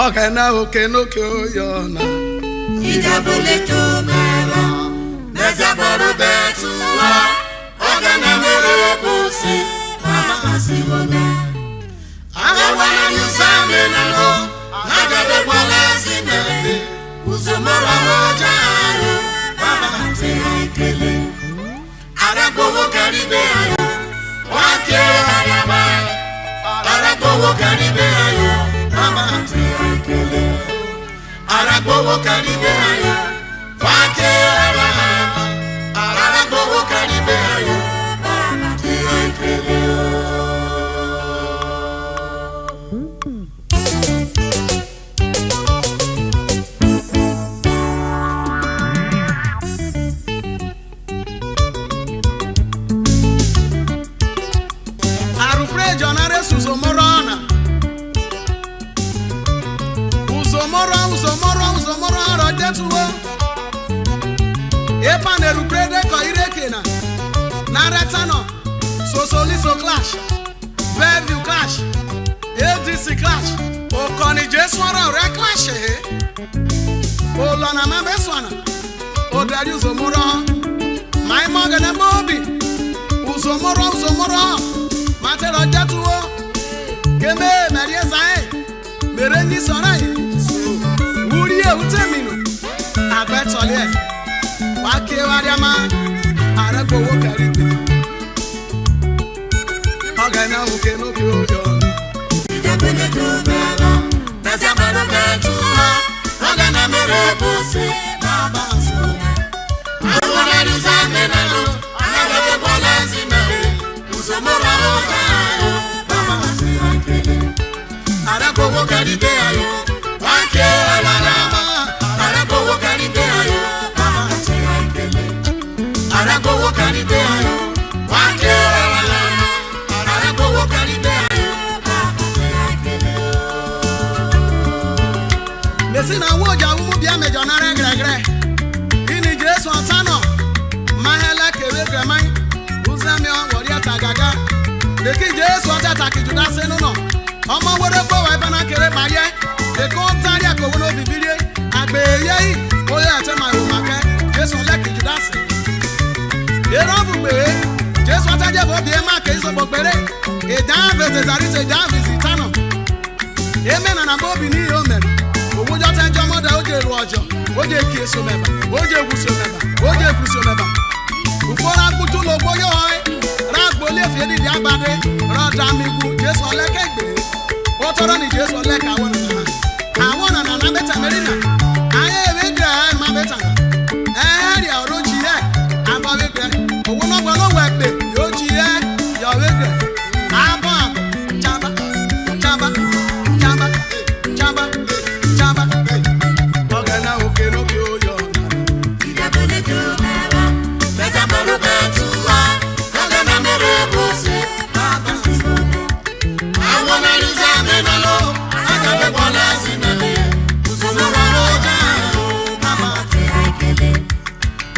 Okay, now okay, no kill na. Ijabole to mera, nezabaru betuwa. Okay, na mere busi, mama asibona. Aga wana nusame na lo, aga de wala sinade. Uzumora hoja ayo, mama ante aikele. Aragowo karibe ayo, wake araba. Aragowo karibe ayo, mama ante aikele. Aragowo karibe ayo, wake araba. Aragowo karibe ayo, mama ante aikele. Uzomoro rojetuwo epa ne ruprede ko irekena na retano so clash Bellevue clash ADC clash okoni Jesu ora re clash olona ma beswana odari uzomoro my moga na mobi uzomoro mate rojetuwo keme merie sai merengi sorai utemino abetole wake wariama aragowo karibe ogana oke no ki ojo ijabele to mera nezabaru betuwa ogana mere busi baba sona awona rizame na lo aga de bolansi na uzomora hoja ayo baba asibakele aragowo karibe ayo wake araba. Aragowo karibe ayo, mama ante aikele. Aragowo karibe ayo, wake araba. Aragowo karibe ayo, mama ante aikele. Mesina woja umu bia mejo na regregre. Ini Jesu atano. Mahela kewegre mai. Uzami wori atagaga. Deki Jesu atata kijuda senu no. Omo wore ko wa bana kere baye. Deko tari akowo no bibirie. Agbeye oya ate ma o make Jesu leki judase erofugbe Jesu ataje bo bi e ma ke so gbere e dan vete zari se dan visitano amen na bo bi ni o men owo jo te jo moda oje ru ojo oje ki eso meba oje guso meba oje fuso meba ufora kutu lo boyo ra gbo le fi di agbade ra da mi gu Jesu leke gbe o toro ni Jesu leka awon na beta merina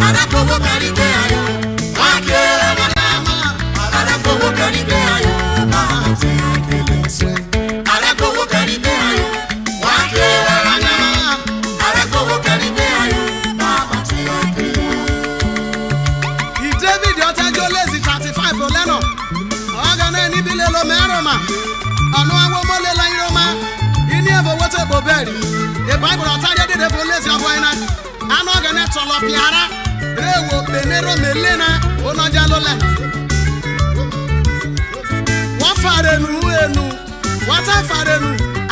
Aragowo karibe ayo, wake araba. Aragowo karibe ayo, mama ante aikele. Aragowo karibe ayo, wake araba. Aragowo karibe ayo, mama ante aikele. If David yotajo lazy 35 oleno, ogana ni bile lo meroma. Onu awo mole la iroma. Ini evo wote boberi. The Bible otaje de fo lazy aboina. Ano ogana tolo piara. Ewo benero melena onaja lole wa farenu enu wata farenu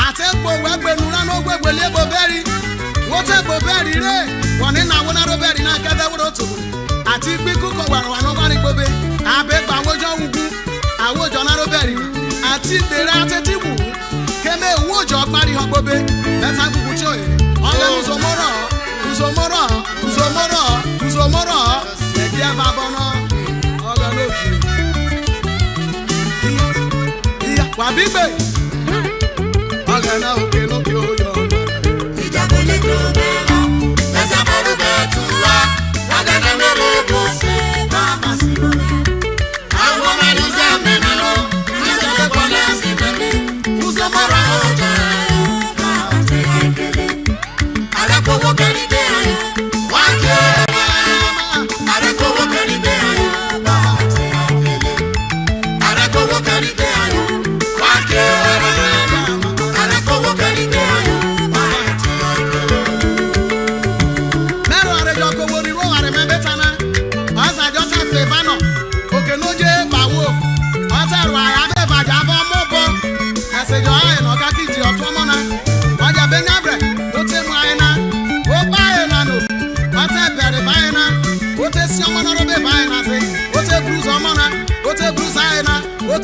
ategbo wegbenu na no gbegbele boberi wote boberi re woni na wona roberi na kede woro to ati piku ko wa no bari gbobe abe gba wojo wugu awojo na roberi ati dere atetibu keme wojo pari ho gbobe leta gugu ti oye ole uzomoro egia babono oga no fi iya wa bigbe oga na oke no ki oyo ijabole to mera nezabaru betuwa oga na mere busi baba sibona awona rizame na lo aga de bolansi na uzomoro hoja ayo mama ante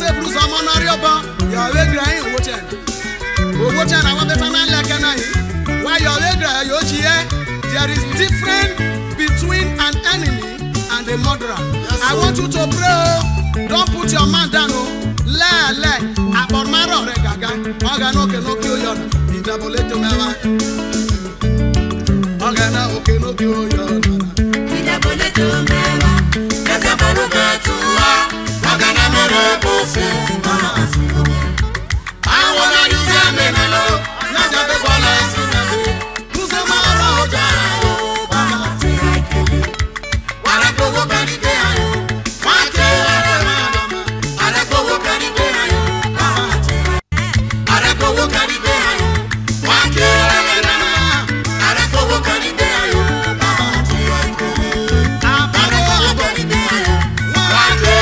te bruzo monorio bo yo we gra yin owo chen na wa beta na leke na yin why yo we gra yo chie there is difference between an enemy and a murderer. I want you to pray. Don't put your man down. Le abormaro re gaga oga no ke no ki oyo idabole to mewa oga na oke no ki oyo idabole to mewa kaza baru betua oga na mere bose mama sibo I wanna use a menelo na jabe bola siname use mara oja mama ti aikele wala gogo bani be ayo wake ara gogo bani be ayo mama ti ara gogo bani be ayo wake ara gogo bani be ayo mama ti ara gogo bani be ayo wake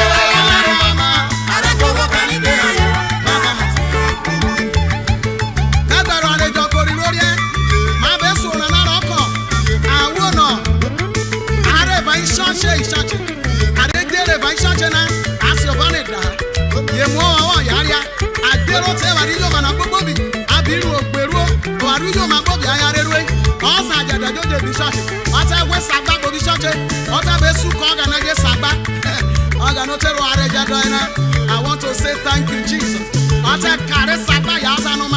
ara gogo bani be ayo mama ti nagaro ale jokori lori e ma be so na na roko awo no are ba ishache are dere ba ishache na asio bane da ye mo wa yaria adero te wa riyo mana gbogbo bi abiru ogberu o aruyo ma gbobi ayareru o sa jada joje bi ishache o ta we sagba gbobi ishache o ta be su ko ga na je sagba oga no tero are jado na I want to say thank you Jesus o ta kare sagba ya sa no